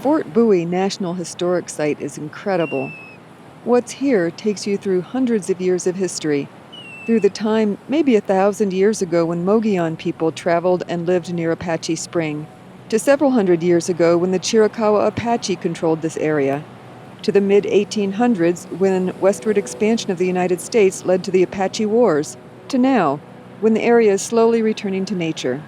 Fort Bowie National Historic Site is incredible. What's here takes you through hundreds of years of history, through the time maybe 1,000 years ago when Mogollon people traveled and lived near Apache Spring, to several hundred years ago when the Chiricahua Apache controlled this area, to the mid-1800s when westward expansion of the United States led to the Apache Wars, to now, when the area is slowly returning to nature.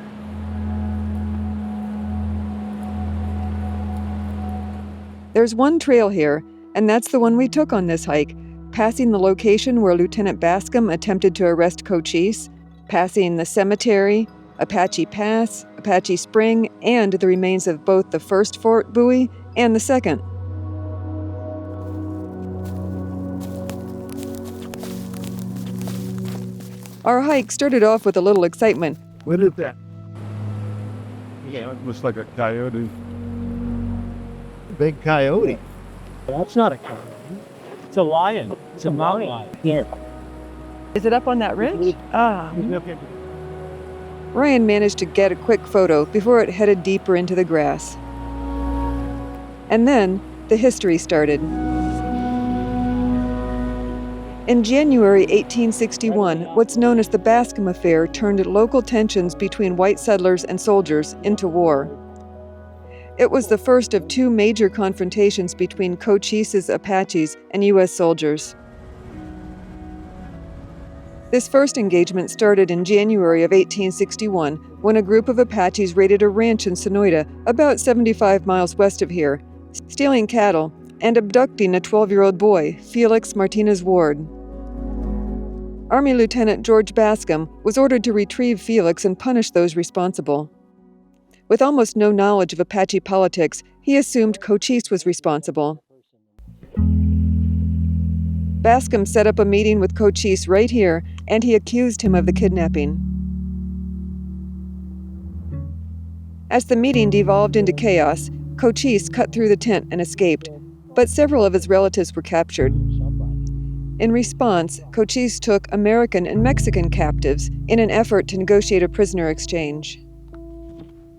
There's one trail here, and that's the one we took on this hike, passing the location where Lieutenant Bascom attempted to arrest Cochise, passing the cemetery, Apache Pass, Apache Spring, and the remains of both the first Fort Bowie and the second. Our hike started off with a little excitement. What is that? Yeah, it looks like a coyote. Big coyote. That's not a coyote. It's a lion. It's a mountain lion. Here. Is it up on that ridge? Ryan managed to get a quick photo before it headed deeper into the grass. And then the history started. In January 1861, what's known as the Bascom Affair turned local tensions between white settlers and soldiers into war. It was the first of two major confrontations between Cochise's Apaches and U.S. soldiers. This first engagement started in January of 1861 when a group of Apaches raided a ranch in Sonoita, about 75 miles west of here, stealing cattle and abducting a 12-year-old boy, Felix Martinez Ward. Army Lieutenant George Bascom was ordered to retrieve Felix and punish those responsible. With almost no knowledge of Apache politics, he assumed Cochise was responsible. Bascom set up a meeting with Cochise right here, and he accused him of the kidnapping. As the meeting devolved into chaos, Cochise cut through the tent and escaped, but several of his relatives were captured. In response, Cochise took American and Mexican captives in an effort to negotiate a prisoner exchange.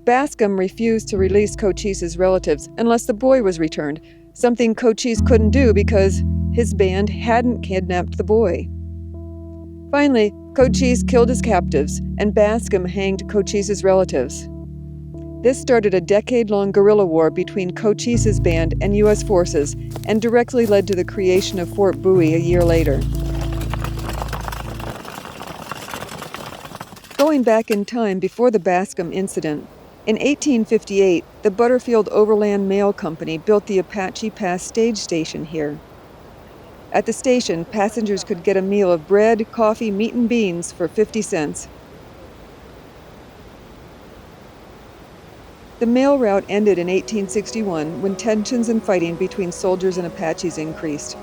Bascom refused to release Cochise's relatives unless the boy was returned, something Cochise couldn't do because his band hadn't kidnapped the boy. Finally, Cochise killed his captives, and Bascom hanged Cochise's relatives. This started a decade-long guerrilla war between Cochise's band and U.S. forces and directly led to the creation of Fort Bowie a year later. Going back in time before the Bascom incident, in 1858, the Butterfield Overland Mail Company built the Apache Pass stage station here. At the station, passengers could get a meal of bread, coffee, meat, and beans for 50 cents. The mail route ended in 1861 when tensions and fighting between soldiers and Apaches increased.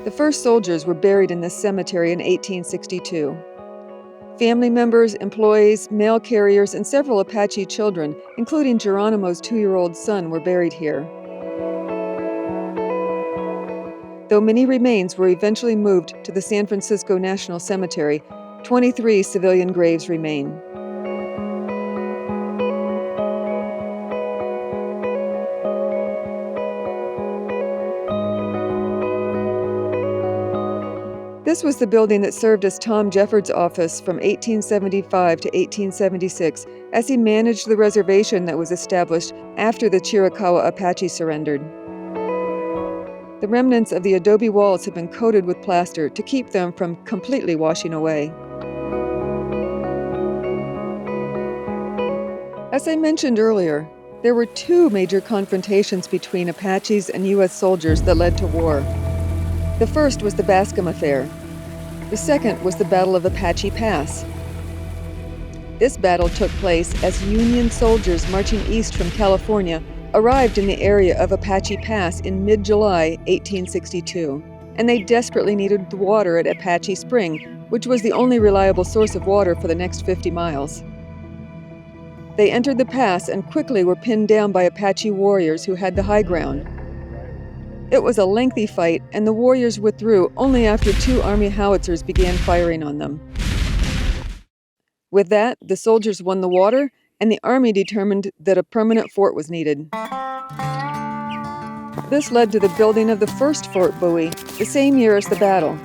The first soldiers were buried in this cemetery in 1862. Family members, employees, mail carriers, and several Apache children, including Geronimo's 2-year-old son, were buried here. Though many remains were eventually moved to the San Francisco National Cemetery, 23 civilian graves remain. This was the building that served as Tom Jeffords' office from 1875 to 1876 as he managed the reservation that was established after the Chiricahua Apache surrendered. The remnants of the adobe walls have been coated with plaster to keep them from completely washing away. As I mentioned earlier, there were two major confrontations between Apaches and U.S. soldiers that led to war. The first was the Bascom Affair. The second was the Battle of Apache Pass. This battle took place as Union soldiers marching east from California arrived in the area of Apache Pass in mid-July 1862, and they desperately needed the water at Apache Spring, which was the only reliable source of water for the next 50 miles. They entered the pass and quickly were pinned down by Apache warriors who had the high ground. It was a lengthy fight, and the warriors withdrew only after 2 Army howitzers began firing on them. With that, the soldiers won the water, and the Army determined that a permanent fort was needed. This led to the building of the first Fort Bowie, the same year as the battle.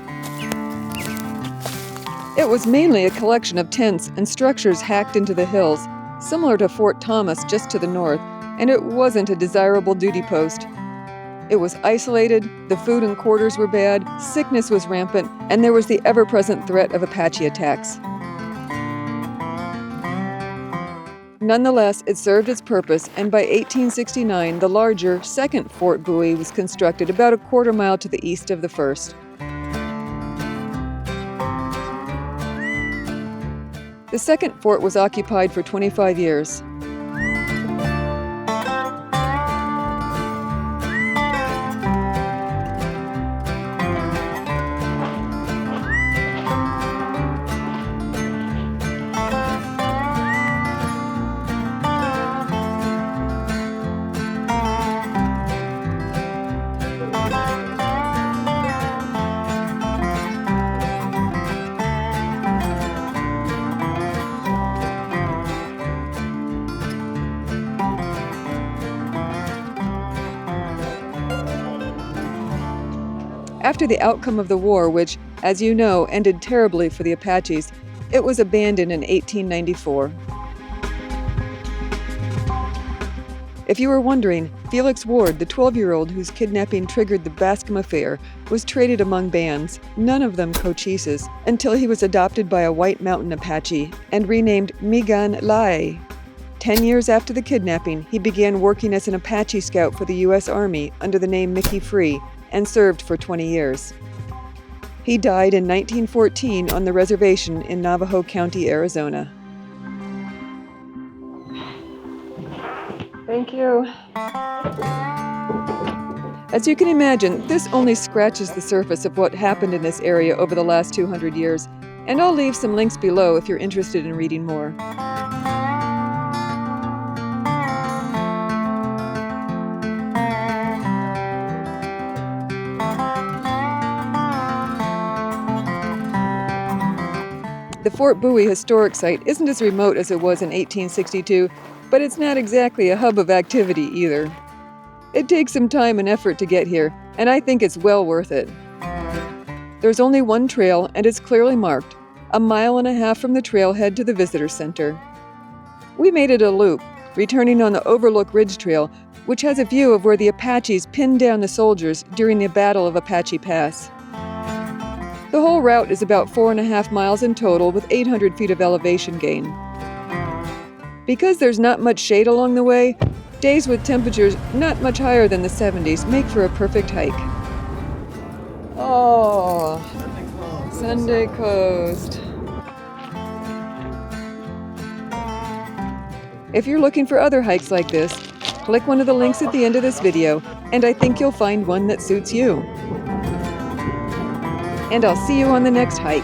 It was mainly a collection of tents and structures hacked into the hills, similar to Fort Thomas just to the north, and it wasn't a desirable duty post. It was isolated, the food and quarters were bad, sickness was rampant, and there was the ever-present threat of Apache attacks. Nonetheless, it served its purpose, and by 1869, the larger, second Fort Bowie was constructed about a quarter mile to the east of the first. The second fort was occupied for 25 years. After the outcome of the war, which, as you know, ended terribly for the Apaches, it was abandoned in 1894. If you were wondering, Felix Ward, the 12-year-old whose kidnapping triggered the Bascom Affair, was traded among bands, none of them Cochises, until he was adopted by a White Mountain Apache and renamed Mig-gan-la-iae. 10 years after the kidnapping, he began working as an Apache Scout for the U.S. Army under the name Mickey Free, and served for 20 years. He died in 1914 on the reservation in Navajo County, Arizona. Thank you. As you can imagine, this only scratches the surface of what happened in this area over the last 200 years, and I'll leave some links below if you're interested in reading more. The Fort Bowie historic site isn't as remote as it was in 1862, but it's not exactly a hub of activity either. It takes some time and effort to get here, and I think it's well worth it. There's only one trail, and it's clearly marked, 1.5 miles from the trailhead to the visitor center. We made it a loop, returning on the Overlook Ridge Trail, which has a view of where the Apaches pinned down the soldiers during the Battle of Apache Pass. The whole route is about 4.5 miles in total with 800 feet of elevation gain. Because there's not much shade along the way, days with temperatures not much higher than the 70s make for a perfect hike. Oh, Sunday Coast. If you're looking for other hikes like this, click one of the links at the end of this video, and I think you'll find one that suits you. And I'll see you on the next hike.